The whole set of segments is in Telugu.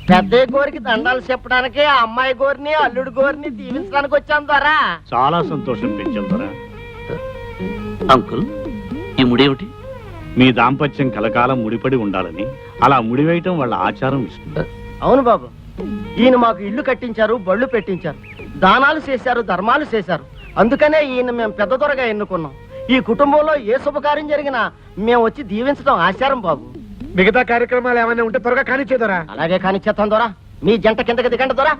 పెద్ద గోరికి దండాలు చెప్పడానికి ఆ అమ్మాయి గోరిని అల్లుడు గోరిని దీవించడానికి వచ్చాం ద్వారా. చాలా సంతోషం పెంచాం ద్వారా. అంకుల్, ఈ ముడేమిటి? మీ దాంపత్యం కలకాలం ముడిపడి ఉండాలని అలా ముడివేయటం వాళ్ళ ఆచారం ఇస్తుంది. అవును బాబు, ఈయన మాకు ఇల్లు కట్టించారు, బళ్ళు పెట్టించారు, దానాలు చేశారు, ధర్మాలు చేశారు. అందుకనే ఈయన మేము పెద్ద దొరగా ఎన్నుకున్నాం. ఈ కుటుంబంలో ఏ శుభకార్యం జరిగినా మేము వచ్చి దీవించడం ఆచారం బాబు. మిగతా కార్యక్రమాలు ఏమైనా ఉంటే త్వరగా కానిచ్చేదరా. అలాగే కానిచ్చేస్తాం దొరా. మీ జంట కిందకి దిగండి దొరా.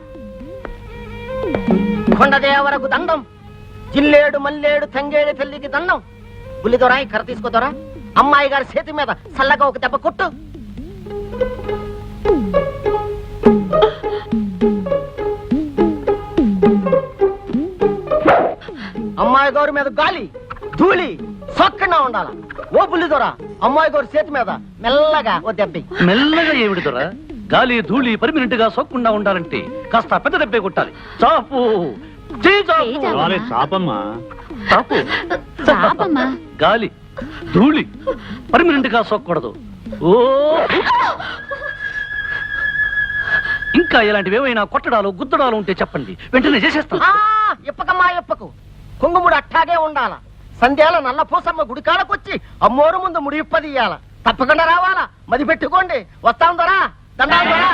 కొండదేవరకు దండం, జిల్లేడు మల్లేడు తంగేడు తల్లికి దండం. బుల్లి దొరా, ఈ కర్ర తీసుకో దొరా. అమ్మాయి గారి చేతి మీద చల్లగా ఒక దెబ్బ కొట్టు. అమ్మాయి గారి మీద గాలి ధూళి సొక్కగా ఉండాల. ఓ బుల్లి దొరా, అమ్మాయి గారి చేతి మీద మెల్లగా ఓ దెబ్బ. మెల్లగా ఏమిటి దొర? గాలి ధూళి పర్మినెంట్ గా సోక్కుండా ఉండాలంటే కాస్త పెద్ద దెబ్బే కొట్టాలి. చాపు చాపమ్మా, చాపు. గాలి ధూళి పర్మినెంట్ గా సోక్కూడదు. ఓ ఇంకా ఇలాంటివి ఏమైనా కొట్టడాలు గుద్దడాలు ఉంటే చెప్పండి, వెంటనే చేసేస్తాం. ఇప్పకమ్మా ఇప్పకు. కుంగుముడు అట్టాగే ఉండాల. సంధ్యాల నల్ల పూసమ్మ గుడికాడకొచ్చి అమ్మోరు ముందు ముడి ఇప్పదీయాల. తప్పకుండా రావాలా, మది పెట్టుకోండి. వస్తాం దొరా. దండాలు దొరా.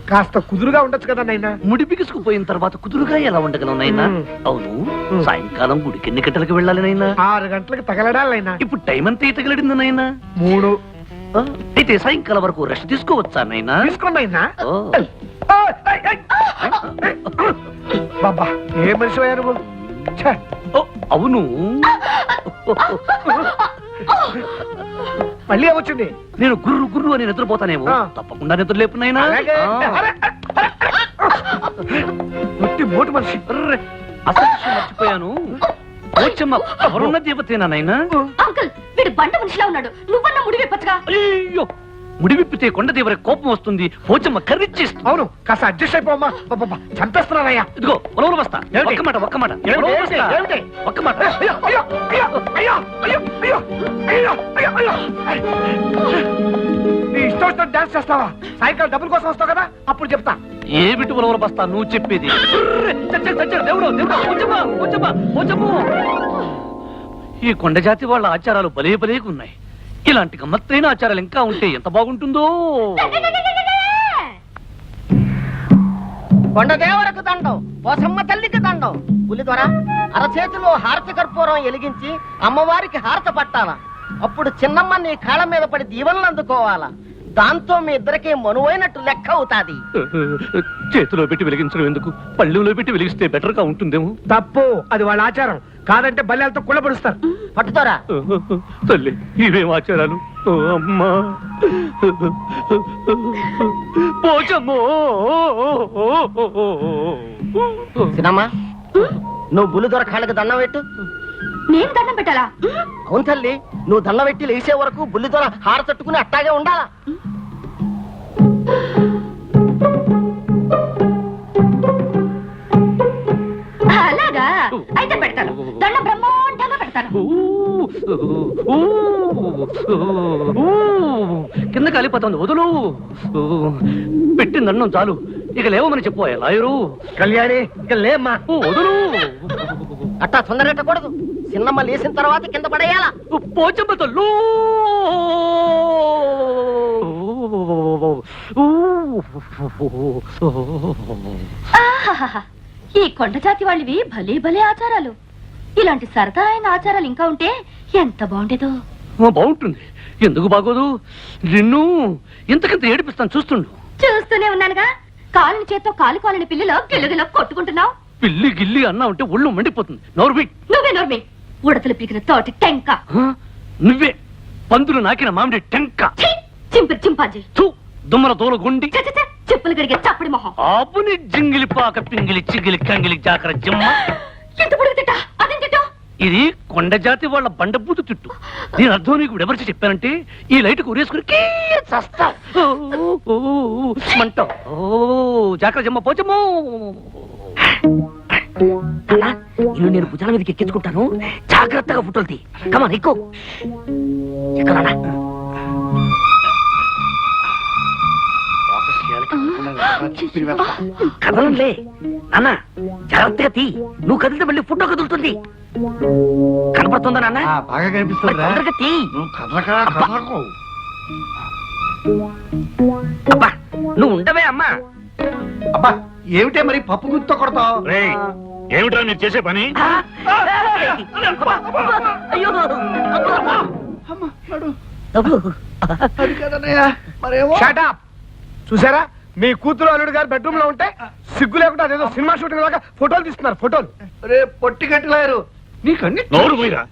కాస్త కుదురుగా ఉండొచ్చు కదా నైనా. ముడి బిగుసుకుపోయిన తర్వాత కుదురుగా ఎలా ఉండగలం నైనా? అవును, సాయంకాలం గుడికి ఎన్ని గంటలకు వెళ్ళాలి నైనా? 6 గంటలకు తగలడాలైనా. ఇప్పుడు టైం అంతా తగిలడింది నైనా? 3. అయితే సాయంకాలం వరకు రెస్ట్ తీసుకోవచ్చా నైనా? తీసుకోండి అయినా. బాబా, ఏ మనిషి అయ్యా నువ్వు? అవును, మళ్ళీ ఏమొచ్చింది? నేను గుర్రు గుర్రు అని నిద్రపోతానేమో. తప్పకుండా నిద్ర లేపు నైనా. మోటు మనిషి. అసలు విషయం మర్చిపోయాను. పోచమ్మ ఎవరున్న దేవతేనా నైనా? అంకుల్, వీడు బండ మనిషిలా ఉన్నాడు. నువ్వన్నా ముడి విప్పచ్చుగా. అయ్యో, ముడి విప్పితే కొండ దేవర కోపం వస్తుంది. పోచమ్మ కర్రిచ్చేస్తుంది. అవును, కాస్త అడ్జస్ట్ అయిపోమ్మా. చంపేస్తున్నానయ్యా. ఇదిగో పొలవలు బస్తా. ఒక్క మాట ఒక్క మాట ఒక్క మాట. నీ ఇష్టం వచ్చినట్టు డాన్స్ చేస్తావా? సాయంకాలం డబ్బుల కోసం వస్తావు కదా, అప్పుడు చెప్తా. ఏ బిట్టు పొలవలు బస్తా నువ్వు చెప్పేది? ఈ కొండ జాతి వాళ్ళ ఆచారాలు భలే భలేకున్నాయి. ఇలాంటి గమ్మత్తైన ఆచారాలు ఇంకా ఉంటే ఎంత బాగుంటుందో. కొండదేవరకు దండం, పోసమ్మ తల్లికి దండం. పులి ద్వారా అరచేతిలో హారతి కర్పూరం ఎలిగించి అమ్మవారికి హారత పట్టాల. అప్పుడు చిన్నమ్మ నీ కాళ్ళ మీద పడి దీవెనలు అందుకోవాలా. దాంతో మీ ఇద్దరికి మనువైనట్టు లెక్క అవుతాది. చేతిలో పెట్టి వెలిగించడం ఎందుకు? పళ్ళెంలో పెట్టి వెలిగిస్తే బెటర్ గా ఉంటుందేమో. తప్పు, అది వాళ్ళ ఆచారం. కాదంటే బల్లెలతో కుళ్ళపడుస్తారు. పట్టుతారా తల్లి, ఇవేం ఆచారాలు? అమ్మా పోచమ్మో. చిన్నమ్మ, నువ్వు బుల్లి దొర కాళ్ళకి దండం పెట్టు. నేను దండం పెట్టాలా? అవును తల్లి, నువ్వు దండం పెట్టి లేచే వరకు బుల్లి దొర హార తట్టుకుని అట్టాగే ఉండాలా. అలాగా అయితే పెడతాను. దండం బ్రహ్మాండంగా పెడతాను. కింద కాలిపోతుంది, వదులు. పెట్టింది అన్నం చాలు, ఇక లేవమని చెప్పు లాయరు. కళ్యాణి, ఇక లేమ్మా. వదులు. అట్టా తొందరెట్టకూడదు. చిన్నమ్మ లేచిన తర్వాత కింద పడేయాలా. పోచమ్మ తల్లు. ఈ కొండ జాతి వాళ్ళవి భలే భలే ఆచారాలు. ఇలాంటి సరదా అయిన ఆచారాలు ఇంకా ఉంటే ఎంత బాగుండేదో. బాగుంటుంది, ఎందుకు బాగోదు? నిన్ను ఇంతకింత ఏడిపిస్తాను, చూస్తుండు. చూస్తూనే ఉన్నానుగా. కాలుని చేత్తో కాలు కాలని పిల్లలు గిల్లగిల్ల కొట్టుకుంటున్నావు. పిల్లి గిల్లి అన్నా ఉంటే ఒళ్ళు మండిపోతుంది. నోర్మి. నువ్వే నోర్మి. ఉడతలు పీకిన తోటి టెంక. నువ్వే పందులు నాకిన మామిడి టెంక. చింపిరి చింపాజీ. దుమ్మల తోల గుండి. చెప్పులు గడిగే చప్పడి మొహం. ఆపుని జింగిలి పాక పింగిలి చిగిలి కంగిలి జాకర జిమ్మ. ఎంత పొడుగు తిట్టా? అదేం తిట్టా? ఇది కొండ జాతి వాళ్ళ బండబూతు తిట్టు. దీని అర్థం నీకు ఎవరికి చెప్పానంటే ఈ లైట్ ఉరేసుకుని చస్తా మంట. జాకర జిమ్మ పోచమ్మో. నాన్నా, ఇల్లు నేను భుజాల మీదకి ఎక్కించుకుంటాను, జాగ్రత్తగా ఫోటోలు తీ. కమాన్ ఎక్కువ ఎక్కడా కదలంలే నాన్న, జాగ్రత్తగా తీ. నువ్వు కదిలితే మళ్ళీ ఫోటో కదులుతుంది. కనపడుతుందా నాన్న? బాగా కనిపిస్తుంది తొందరగా తీ. నువ్వు కదలకు. అబ్బా నువ్వు ఉండవే అమ్మా. అబ్బా ఏమిటే మరి పప్పు గుర్తు కొడతావు? రేయ్, ఏమిట్రా మీరు చేసే పని? అయ్యో అది కదనయ్యా, మరేమో. Shut up. చూసారా, మీ కూతురు అల్లుడు గారు బెడ్రూమ్ లో ఉంటే సిగ్గు లేకుండా అదేదో సినిమా షూటింగ్ లాగా ఫోటోలు తీస్తున్నారు. ఫోటోలు రే పొట్టి గట్టిలారు నీకన్నీ. నోరు పోయిరా,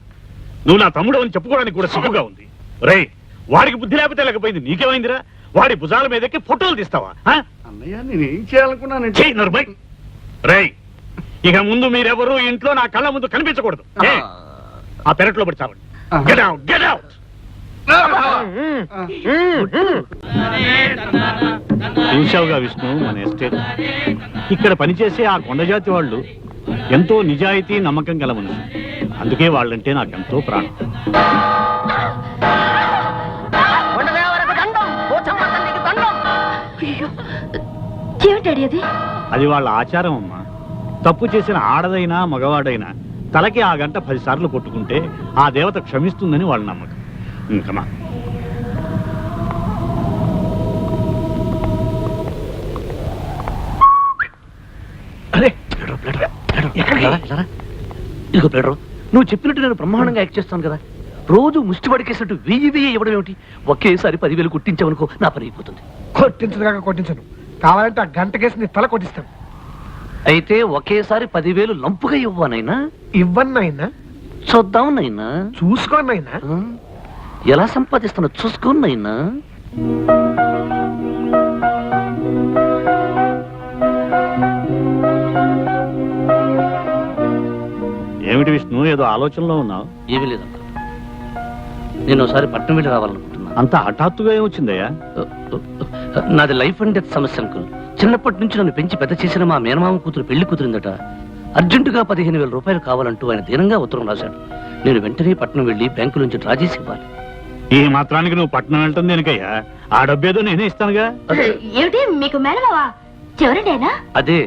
నువ్వు నా తమ్ముడు అని చెప్పుకోవడానికి కూడా సిగ్గుగా ఉంది. రేయ్, వాడికి బుద్ధి లేకపోతే లేకపోయింది, నీకేమైందిరా? వాడి భుజాల మీదకి ఫోటోలు తీస్తావా? అన్నయ్య నేనేం చేయాలనుకున్నానంటే. చెయ్యి నరుమై. రేయ్, ఇక ముందు మీరెవరూ ఇంట్లో నా కళ్ళ ముందు కనిపించకూడదు. ఏ? ఆ పెరట్లో పడి చావండి. Get out, get out. చూశావుగా Vishnu, మన ఎస్టేట్. ఇక్కడ పనిచేసే ఆ కొండజాతి వాళ్ళు ఎంతో నిజాయితీ నమ్మకం గల మనుషులు. అందుకే వాళ్ళంటే నాకెంతో ప్రాణం. కొండదేవరకు దండం, పోచమ్మ తల్లికి దండం. అయ్యో, ఏమిటాడి అది? అది వాళ్ళ ఆచారం అమ్మా. తప్పు చేసిన ఆడదైనా మగవాడైనా తలకి ఆ గంట 10 సార్లు కొట్టుకుంటే ఆ దేవత క్షమిస్తుందని వాళ్ళ నమ్మకం. ఇంకమా అరే ఇదిగో ప్లేడరు, నువ్వు చెప్పినట్టు నేను బ్రహ్మాండంగా యాక్ట్ చేస్తాను కదా. రోజు ముష్టి పడికేసినట్టు 1000 ఇవ్వడం ఏమిటి? ఒకేసారి 10,000 కొట్టించావనుకో, నా పని అయిపోతుంది. కొట్టించదుగా కొట్టించను, కావాలంటే ఆ గంట కేసు నీ తల కొట్టిస్తాను. అయితే ఒకేసారి 10,000 లంపుగా ఇవ్వనైనా? ఇవ్వన్నైనా చూద్దాం నైనా. చూసుకోనైనా. ఎలా సంపాదిస్తున్నా చూసుకోనైనా. ఏమిటి విష్ణు, ఏదో ఆలోచనలో ఉన్నావు? ఏమీ లేదు అంకుల్, నేను ఒకసారి పట్నం వెళ్ళి రావాలనుకుంటున్నా. అంత హఠాత్తుగా ఏమొచ్చిందయ్యా? నాది లైఫ్ అండ్ డెత్ సమస్య అంకుల్. చిన్నప్పటి నుంచి నన్ను పెంచి పెద్ద చేసిన మా మేనమామ కూతురు పెళ్లి కుదిరిందట. అర్జెంటుగా 15,000 రూపాయలు కావాలంటూ ఆయన దీనంగా ఉత్తరం రాశాడు. నేను వెంటనే పట్నం వెళ్ళి బ్యాంకు నుంచి డ్రా చేసి ఇవ్వాలి. ఈ మాత్రానికి నువ్వు పట్నం వెళ్ళటం దేనికయ్యా? ఆ డబ్బేదో నేనే ఇస్తానుగా. ఏమిటి మీకు మేనమావా? చివరండి ఆయన? అదే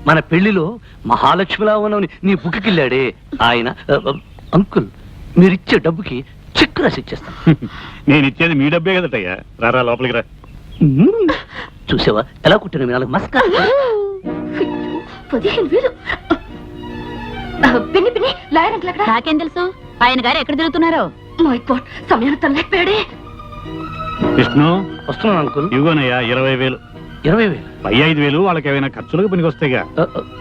మన పెళ్లిలో మహాలక్ష్మిలా ఉన్నవని నీ బుక్కిళ్ళాడే ఆయన. అంకుల్, మీరిచ్చే డబ్బుకి చెక్ రాసి ఇచ్చేస్తాను. నేను ఇచ్చేది మీ డబ్బే కదటయ్యా. రారా లోపలికి రా. చూసావా ఎలా కుట్టిన మీ 4 మస్కా. 15,000. పిన్ని పిన్ని, లాయర్ అంకుల్ అక్కడ. నాకేం తెలుసు ఆయన గారు ఎక్కడ తిరుగుతున్నారో? మై గాడ్, సమయాన్ని తనలేకపోయాడే. విష్ణు, వస్తున్నాను అంకుల్. ఇవ్వనయ్యా 20,000. 20,000? పై 5,000 వాళ్ళకి ఏమైనా ఖర్చులకు పనికొస్తాయిగా.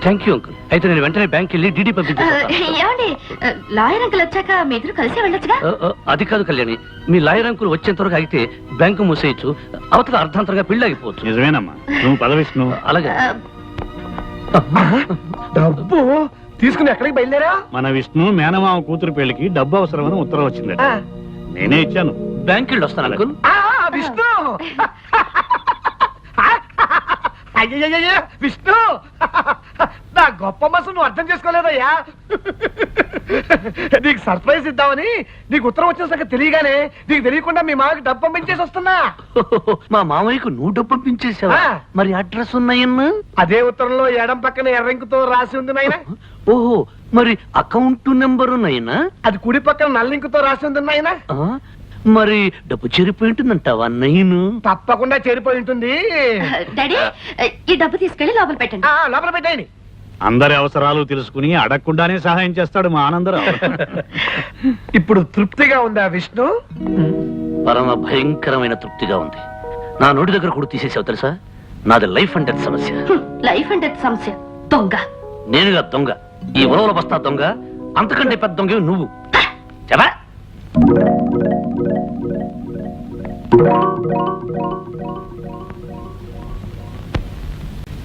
Thank you uncle. అయితే నేను వెంటనే బ్యాంక్ వెళ్ళి డీడీ పంపించేస్తాను. ఏమండి, లాయర్ అంకుల్ వచ్చాక మీ ఇద్దరు కలిసి వెళ్ళొచ్చుగా? అది కాదు కళ్యాణి, మీ లాయర్ అంకుల్ వచ్చేంత వరకు అయితే బ్యాంకు మూసేయచ్చు, అవతల అర్ధాంతరంగా పెళ్లి ఆగిపోవచ్చు. నిజమేనమ్మా, నువ్వు పద విష్ణు. అలాగే. డబ్బు తీసుకుని ఎక్కడికి బయలుదేరా? మన విష్ణు మేనమామ కూతురు పెళ్లికి డబ్బు అవసరమని ఉత్తరం వచ్చిందట. నేనే ఇచ్చాను. బ్యాంక్ వెళ్ళి వస్తాను అంకుల్. విష్ణు, అయ్యయ్యయ్య విష్ణు, నా గొప్ప మనసు నువ్వు అర్థం చేసుకోలేదయ్యా. నీకు సర్ప్రైజ్ ఇద్దామని నీకు ఉత్తరం వచ్చిన సంగతి తెలియగానే నీకు తెలియకుండా మీ మామకి డబ్బు పంపించేసి వస్తున్నా. మా మామయ్యకు నువ్వు డబ్బు పంపించేసావా? మరి అడ్రస్ ఉన్నాయన్నా? అదే ఉత్తరంలో ఎడం పక్కన ఎర్రంకుతో రాసి ఉంది నాయన. ఓహో, మరి అకౌంట్ నెంబర్ ఉన్నాయనా? అది కుడి పక్కన నల్లింకుతో రాసి ఉంది నాయన. మరి డబ్బు చెరిపోయి ఉంటుందంటావా నైను? తప్పకుండా చేరిపోయి ఉంటుంది. డాడీ, ఈ డబ్బు తీసుకెళ్లి లోపల పెట్టండి. లోపల పెట్టేయండి. అందరి అవసరాలు తెలుసుకుని అడగకుండానే సహాయం చేస్తాడు మా ఆనందరావు. ఇప్పుడు తృప్తిగా ఉందా విష్ణు? పరమ భయంకరమైన తృప్తిగా ఉంది. నా నోటి దగ్గర కూడా తీసేసావు తెలుసా? నాది లైఫ్ అండ్ డెత్ సమస్య. లైఫ్ అండ్ డెత్ సమస్య. దొంగ నేనుగా దొంగ, ఈ ఉలవల బస్తా దొంగ, అంతకంటే పెద్ద దొంగ నువ్వు. చెప్పా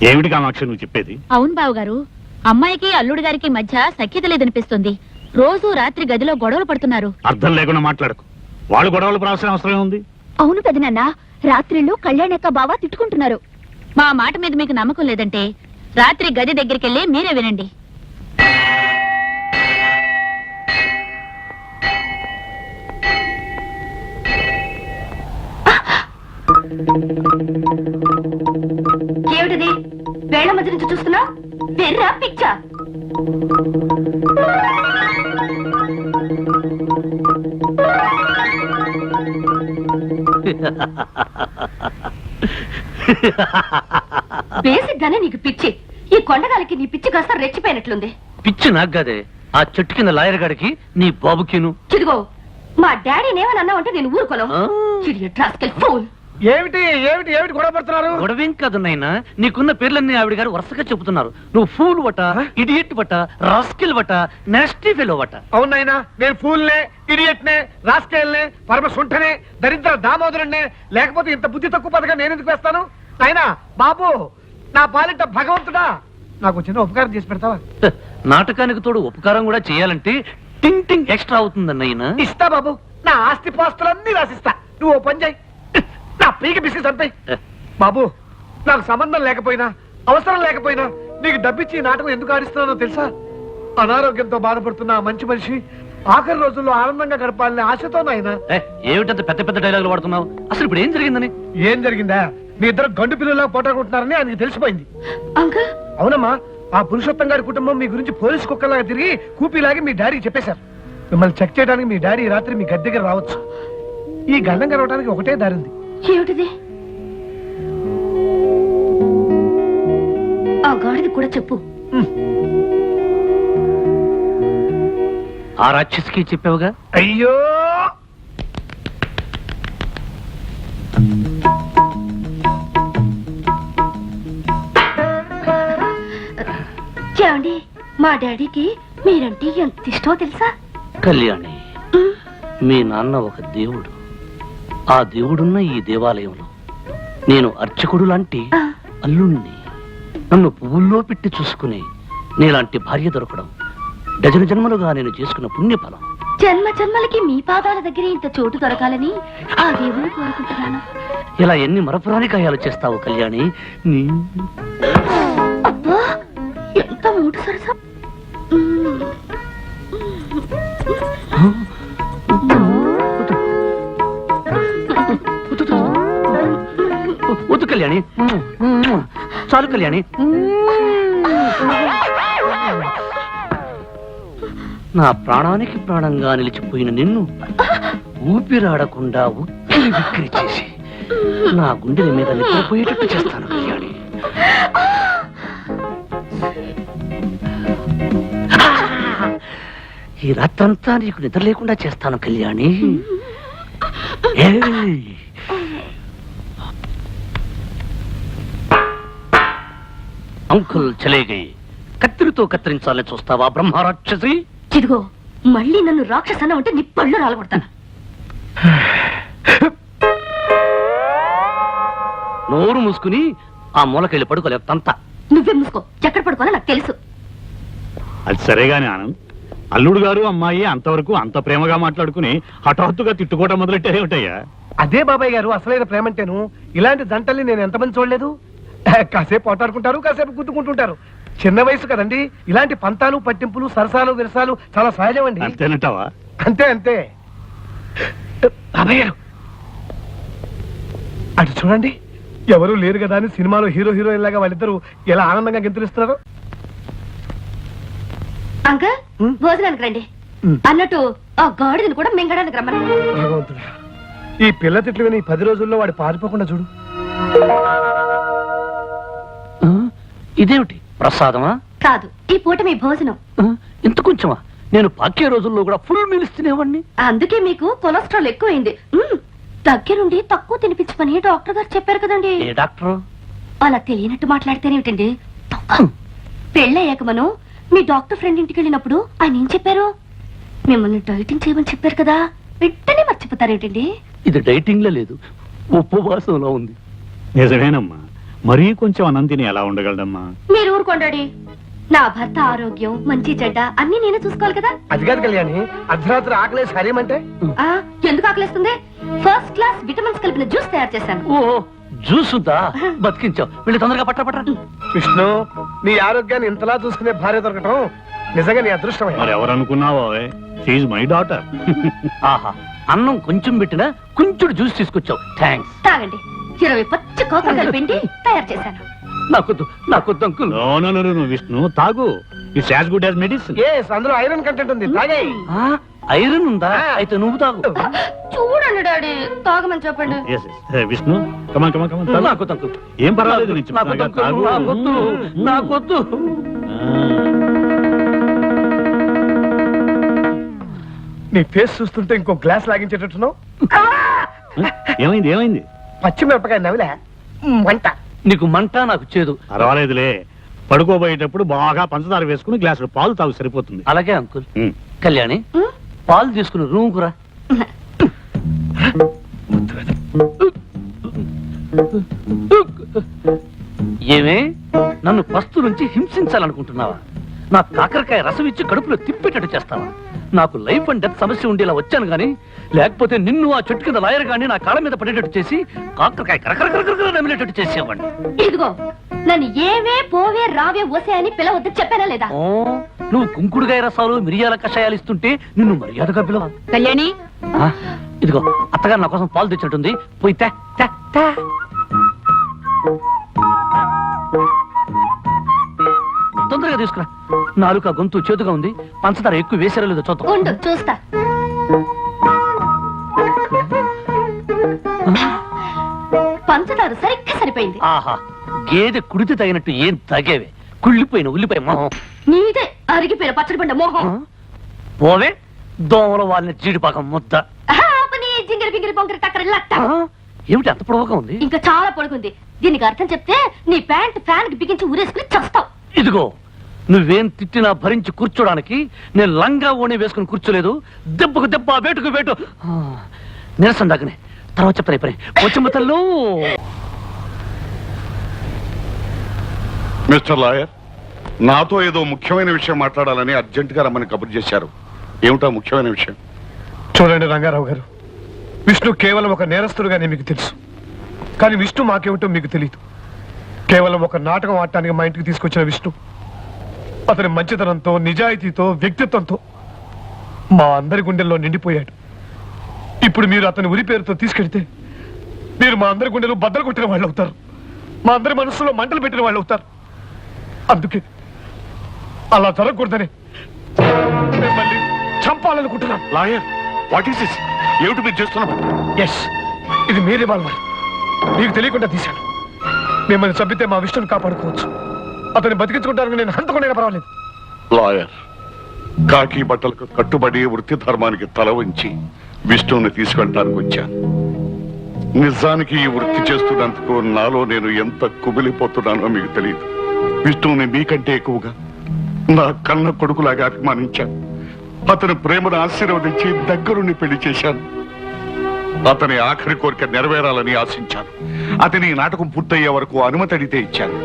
ఏమిటి కామాక్షి నువ్వు చెప్పేది? అవును బావగారు, అమ్మాయికి అల్లుడి గారికి మధ్య సఖ్యత లేదనిపిస్తుంది. రోజు రాత్రి గదిలో గొడవలు పడుతున్నారు. అర్థం లేకుండా మాట్లాడకు. వాళ్ళు గొడవలు పడాల్సిన అవసరం ఉంది. అవును పెదనాన్న, రాత్రిళ్ళు కళ్యాణక్క బావ తిట్టుకుంటున్నారు. మా మాట మీద మీకు నమ్మకం లేదంటే రాత్రి గది దగ్గరికి వెళ్ళి మీరే వినండి. వెర్రా పిచ్చా? బేసిక్ గానే నీకు పిచ్చి. ఈ కొండగాలికి నీ పిచ్చి కాస్త రెచ్చిపోయినట్లుంది. పిచ్చి నాకు కాదే, ఆ చెట్టు కింద లాయర్ గాడికి నీ బాబుకిను. చిదిగో, మా డాడీని ఏమని అన్నావంటే నేను ఊరుకోను. ఆ? చిడియట్ రాస్కెల్ ఫూల్. ఏమిటి ఏమిటి ఏమిటి గొడవ పడుతున్నారు? గొడవేం కాదు నాయనా, నీకున్న పేర్లన్నీ ఆవిడ గారు వరుసగా చెబుతున్నారు. నువ్వు ఫూల్ వట, ఇడియట్ వట, రాస్కిల్ వట, నాస్టీ ఫెలో వట. అవునాయనా, నేను ఫూల్నే, ఇడియట్నే, రాస్కేల్నే, పరమ సుంఠనే, దరిద్ర దామోదరుణ్ణే. లేకపోతే ఇంత బుద్ధి తక్కువ పదగా నేను ఎందుకు వేస్తాను? నాయనా బాబు, నా పాలిట భగవంతుడా, నాకు చిన్న ఉపకారం చేసి పెడతావా? హ, నాటకానికి తోడు ఉపకారం కూడా చేయాలంటే టింగ్ టింగ్ ఎక్స్ట్రా అవుతుందన్నయ్యనా. ఇస్తా బాబు, నా ఆస్తి పాస్తులన్నీ రాసిస్తా. నువ్వు ఓ పని చేయి, నా పీకి బిస్కెట్ చంపేయ్. బాబు, నాకు సంబంధం లేకపోయినా, అవసరం లేకపోయినా నీకు డబ్బిచ్చి నాటకం ఎందుకు ఆడిస్తున్నానో తెలుసా? అనారోగ్యంతో బాధపడుతున్న ఆ మంచి మనిషి ఆఖరి రోజుల్లో ఆనందంగా గడపాలనే ఆశతో నాయన. ఏమిటంత పెద్ద పెద్ద డైలాగులు వాడుతున్నావు? అసలు ఇప్పుడు ఏం జరిగిందని? ఏం జరిగిందా? మీ ఇద్దరు గండు పిల్లలా పోటాడుకుంటున్నారని ఆయనకి తెలిసిపోయింది. అంకుల్, అవునమ్మా, ఆ పురుషోత్తం గారి కుటుంబం మీ గురించి పోలీసు కుక్కలాగా తిరిగి కూపీలాగి మీ డాడీకి చెప్పేశారు. మిమ్మల్ని చెక్ చేయడానికి మీ డాడీ రాత్రి మీ గది దగ్గర రావచ్చు. ఈ గండం కలవడానికి ఒకటే దారి ఉంది. ఏమిటిది? ఆ గాడిది కూడా చెప్పు. ఆ రాక్షసికి చెప్పావుగా? అయ్యో, ఏమండి, మా డాడీకి మీరంటే ఎంత ఇష్టమో తెలుసా? కళ్యాణి, మీ నాన్న ఒక దేవుడు. ఆ దేవుడున్న ఈ దేవాలయంలో నేను అర్చకుడు లాంటి అల్లుణ్ణి. నన్ను పువ్వుల్లో పెట్టి చూసుకుని నీలాంటి భార్య దొరకడం డజన జన్మలుగా నేను చేసుకున్న పుణ్యఫలం. జన్మ జన్మలకి మీ పాదాల దగ్గర ఇంత చోటు దొరకాలని ఆ దేవుని కోరుకుంటున్నాను. ఇలా ఎన్ని మరపురాని కాయాలు చేస్తావు కళ్యాణి. అబ్బా, ఎంత మూడు సరసం. వద్దు కళ్యాణి, చాలు కళ్యాణి. నా ప్రాణానికి ప్రాణంగా నిలిచిపోయిన నిన్ను ఊపిరాడకుండా ఉక్కిరి బిక్కిరి చేసి నా గుండెల మీద నిద్రపోయేటట్టు చేస్తాను కళ్యాణి. ఈ రాత్రంతా నీకు నిద్ర లేకుండా చేస్తాను కళ్యాణి. ఏయ్! అంకుల్ చలే గయి. కత్తిరితో కత్తిరించాలని చూస్తావా బ్రహ్మరాక్షసి? చిదిగో, మళ్ళీ నన్ను రాక్షసన ఉంటే నీ పళ్ళు రాలగొడతాను. నోరు మూసుకుని ఆ మూలకెళ్ళి పడుకోలేవు తంత. నువ్వే మూసుకో, ఎక్కడ పడుకోనో నాకు తెలుసు. అది సరేగాని ఆనంద్, అల్లుడు గారు అమ్మాయి అంతవరకు అంత ప్రేమగా మాట్లాడుకుని హఠాత్తుగా తిట్టుకోవటం మొదలెట్టారేమిటయ్యా? అదే బాబాయ్ గారు అసలైన ప్రేమంటేను. ఇలాంటి జంటల్ని నేను ఎంతమంది చూడలేదు. కాసేపు పోటాడుకుంటారు, కాసేపు గుద్దుకుంటుంటారు. చిన్న వయసు కదండి. ఇలాంటి పంతాలు పట్టింపులు సరసాలు విరసాలు చాలా సహజం అండి. అంతేనంటావా? అంతే అంతే. బాబాయ్ గారు అటు చూడండి, ఎవరు లేరు కదా అని సినిమాలో హీరో హీరోయిన్ లాగా వాళ్ళిద్దరూ ఎలా ఆనందంగా గెంతులిస్తున్నారు. అంకల్, భోజనానికి రండి. అన్నట్టు ఆ గాడిదని కూడా మింగడానికి రమ్మని. భగవంతుడా, ఈ పిల్ల తిట్లు విని 10 రోజుల్లో వాడు పారిపోకుండా చూడు. ఇదేమిటి ప్రసాదమా? కాదు, ఈ పూట మీ భోజనం. ఇంత కొంచెమా? నేను పాకే రోజుల్లో కూడా ఫుల్ మీల్స్ తినేవాడిని. అందుకే మీకు కొలెస్ట్రాల్ ఎక్కువైంది. దగ్గరుండి తక్కువ తినిపించమని డాక్టర్ గారు చెప్పారు కదండి. ఏ డాక్టర్? అలా తెలియనట్టు మాట్లాడితేనేమిటండి? పెళ్ళయ్యాక మనం మీ డాక్టర్ ఫ్రెండ్ ఇంటికి వెళ్ళినప్పుడు ఆయన ఏం చెప్పారు? మిమ్మల్ని డైటింగ్ చేయమని చెప్పారు కదా, వెంటనే మర్చిపోతారేమిటండి? ఇది డైటింగ్ లో లేదు, ఉపవాసంలో ఉంది. నిజమేనమ్మా, మరీ కొంచెం అన్నం తిని ఎలా ఉండగలడమ్మా? మీరు ఊరుకోండి. నా భర్త ఆరోగ్యం మంచి చెడ్డ అన్ని నేనే చూసుకోవాలి కదా. అది కాదు కళ్యాణి, అర్ధరాత్రి ఆకలేసి హరేమంటే ఆ, ఎందుకు ఆకలిస్తుంది? ఫస్ట్ క్లాస్ విటమిన్స్ కలిపిన జ్యూస్ తయారు చేశాను. ఓ జ్యూస్ ఉందా? బతికించావు. వీళ్ళు తొందరగా పట్ట. విష్ణు, నీ ఆరోగ్యాన్ని ఇంతలా చూసుకునే భార్య దొరకటం నిజంగా నీ అదృష్టమే. మరి ఎవరనుకున్నావో, షీఈ్ మై డాటర్. ఆహా, అన్నం కొంచెం పెట్టినా కొంచెం జ్యూస్ తీసుకొచ్చావు. థ్యాంక్స్. తాగండి. 20 పచ్చి కోకలు కలిపిండి తయారు చేశాను. నాకొద్దు అంకుల్. నో విష్ణు, తాగు. It's as good as medicine. అందులో ఐరన్ కంటెంట్ ఉంది, తాగే. ఐరన్ ఉందా? అయితే నువ్వు తాగు. చూడండి డాడీ, తాగమని చెప్పండి. విష్ణు, కమాన్. నాకొద్దు అంకుల్. ఏం పర్వాలేదు, నేను చెప్తున్నాగా, తాగు. నాకొద్దు. నీ ఫేస్ చూస్తుంటే ఇంకో గ్లాస్ లాగించేటట్టున్నావు. ఏమైంది? పచ్చిమిరపకాయ నవిలే మంట. నీకు మంట, నాకు చేదు. పర్వాలేదులే. పడుకోబోయేటప్పుడు బాగా పంచదార వేసుకుని గ్లాసులో పాలు తాగు, సరిపోతుంది. అలాగే అంకుల్. కళ్యాణి, పాలు తీసుకుని రూమ్ కురా. ఏమే, నన్ను పస్తు నుంచి హింసించాలనుకుంటున్నావా? నా కాకరకాయ రసం ఇచ్చి కడుపులో తిప్పేటట్టు చేస్తావా? నాకు లైఫ్ అండ్ డెత్ సమస్య ఉండేలా వచ్చాను గానీ, లేకపోతే నిన్ను ఆ చెట్టు కింద లాయర్ గాని నా కాళ్ళ మీద పడేటట్టు చేసి కాకరకాయ కరకరకర నమిలేటట్టు చేసేవాడిని. ఇదిగో, నన్ను ఏవే పోవే రావే ఓసే అని పిలవద్దు చెప్పానా లేదా? నువ్వు కుంకుడుగాయ రసాలు మిరియాల కషాయాలు ఇస్తుంటే నిన్ను మర్యాదగా పిలవ. కళ్యాణి, ఇదిగో అత్తగారు నా కోసం పాలు తెచ్చినట్టుంది, పోయి తే తే తే. తొందరగా తీసుకురా. నాలుక గొంతు చేతుగా ఉంది, పంచదార ఎక్కువ వేసారో లేదో చూద్దాం. ఉండు చూస్తా. పంచదార సరిగ్గా సరిపోయింది. ఆహా, గేదె కుడితే తగినట్టు ఏం తగేవే, కుళ్ళిపోయిన ఉల్లిపాయ మొహం. నీదే అరిగిపోయిన పచ్చడి పండ మోహం. పోవే, దోమల వాళ్ళని జీడిపాకం ముద్ద. జింగిరి బింగిరి బొంగిరి టక్కరి లట్ట. ఏమిటి అంత పొడవుగా ఉంది? ఇంకా చాలా పొడుగుంది. దీనికి అర్థం చెప్తే నీ ప్యాంట్ ఫ్యాన్ కి బిగించి ఊరేసుకుని చస్తావు. ఇదిగో, నువ్వేం తిట్టినా భరించి కూర్చోడానికి నేను లంగా ఓణి వేసుకుని కూర్చోలేదు. దెబ్బకు దెబ్బ, వేటుకు వేటు. నిరసన దాకనే తర్వాత చెప్తాను. పని వచ్చమ్మతల్లో. మిస్టర్ లాయర్, నాతో ఏదో ముఖ్యమైన విషయం మాట్లాడాలని అర్జెంటుగా రమ్మని కబురు చేశారు. ఏమిటా ముఖ్యమైన విషయం? చూడండి రంగారావు గారు, విష్ణు కేవలం ఒక నేరస్తుడుగానే మీకు తెలుసు. కానీ విష్ణు మాకేమిటో మీకు తెలియదు. కేవలం ఒక నాటకం ఆడటానికి మా ఇంటికి తీసుకొచ్చిన విష్ణు అతని మంచితనంతో, నిజాయితీతో, వ్యక్తిత్వంతో మా అందరి గుండెల్లో నిండిపోయాడు. ఇప్పుడు మీరు అతని ఉరి పేరుతో తీసుకెళ్తే మీరు మా అందరి గుండెలు బద్దలు కొట్టిన వాళ్ళు అవుతారు. మా అందరి మనసులో మంటలు పెట్టిన వాళ్ళు అవుతారు. అందుకే అలా జరగకూడదని మిమ్మల్ని చంపాలనుకుంటున్నాం. Lawyer, what is this? ఏమిటి మీరు చేస్తున్నారు? ఎస్, ఇది మీ రివాల్వర్. మీకు తెలియకుండా తీశాను. మిమ్మల్ని చంపితే మా విష్ణుని కాపాడుకోవచ్చు. అతన్ని బతికించుకుంటానికి నేను హంతకుండా పర్వాలేదు. లాయర్, కాకి బట్టలకు కట్టుబడి వృత్తి ధర్మానికి తల వంచి విష్ణువుని తీసుకెళ్ళడానికి వచ్చాను. నిజానికి ఈ వృత్తి చేస్తున్నందుకు నాలో నేను ఎంత కుమిలిపోతున్నానో మీకు తెలియదు. విష్ణువుని మీకంటే ఎక్కువగా నా కన్న కొడుకులాగా అభిమానించాను. అతని ప్రేమను ఆశీర్వదించి దగ్గరుండి పెళ్లి చేశాను. అతని ఆఖరి కోరిక నెరవేరాలని ఆశించాను. అతని నాటకం పూర్తయ్యే వరకు అనుమతి అడిగితే ఇచ్చాను.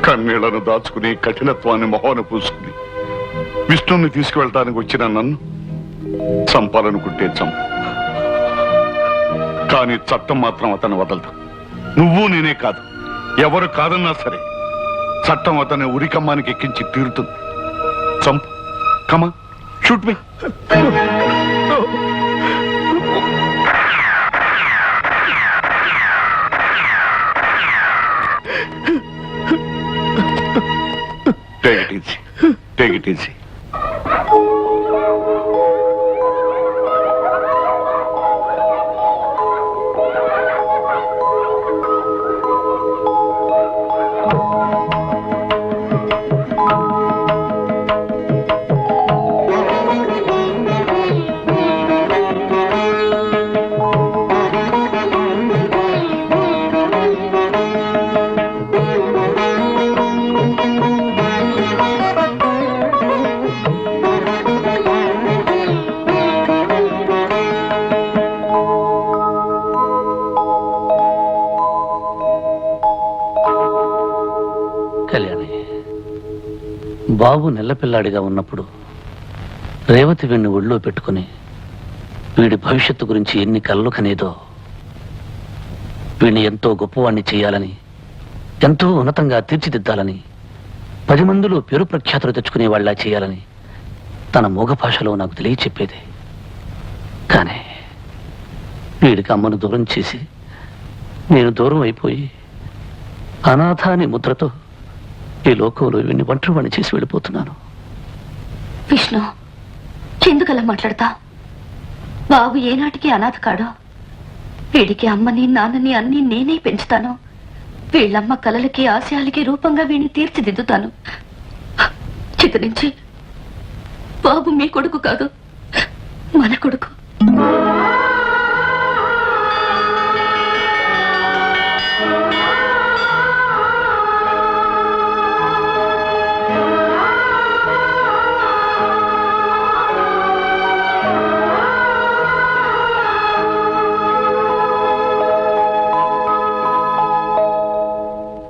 కన్నీళ్లను దాచుకుని, కఠినత్వాన్ని మొహాన పూసుకుని విష్ణువుని తీసుకువెళ్ళటానికి వచ్చిన నన్ను చంపాలనుకుంటే చంపు. కానీ చట్టం మాత్రం అతను వదలదు. నువ్వు నేనే కాదు, ఎవరు కాదన్నా సరే చట్టం అతని ఉరికమ్మానికి ఎక్కించి తీరుతుంది. చంపు. Come on, shoot me. Take it easy. Take it easy. Kalyani, బాబు నెల్లపిల్లాడిగా ఉన్నప్పుడు రేవతి వీడిని ఒళ్ళో పెట్టుకుని వీడి భవిష్యత్తు గురించి ఎన్ని కలలు కనేదో, వీడిని ఎంతో గొప్పవాణ్ణి చేయాలని, ఎంతో ఉన్నతంగా తీర్చిదిద్దాలని, 10 మందిలో పేరు ప్రఖ్యాతులు తెచ్చుకునే వాళ్ళ చేయాలని తన మూగ భాషలో నాకు తెలియచెప్పేది. కానీ వీడికి అమ్మను దూరం చేసి నేను దూరం అయిపోయి అనాథ అనే ముద్రతో ఈ లోకంలో ఇవన్నీ ఒంటరివాణ్ణి చేసి వెళ్ళిపోతున్నాను. విష్ణు, ఎందుకలా మాట్లాడతా? బాబు ఏనాటికి అనాథ కాడు. వీడికి అమ్మని నాన్నని అన్ని నేనే పెంచుతాను. వీళ్ళమ్మ కలలకి ఆశయాలకి రూపంగా వీడిని తీర్చిదిద్దుతాను. చిత్రించి బాబు మీ కొడుకు కాదు, మన కొడుకు.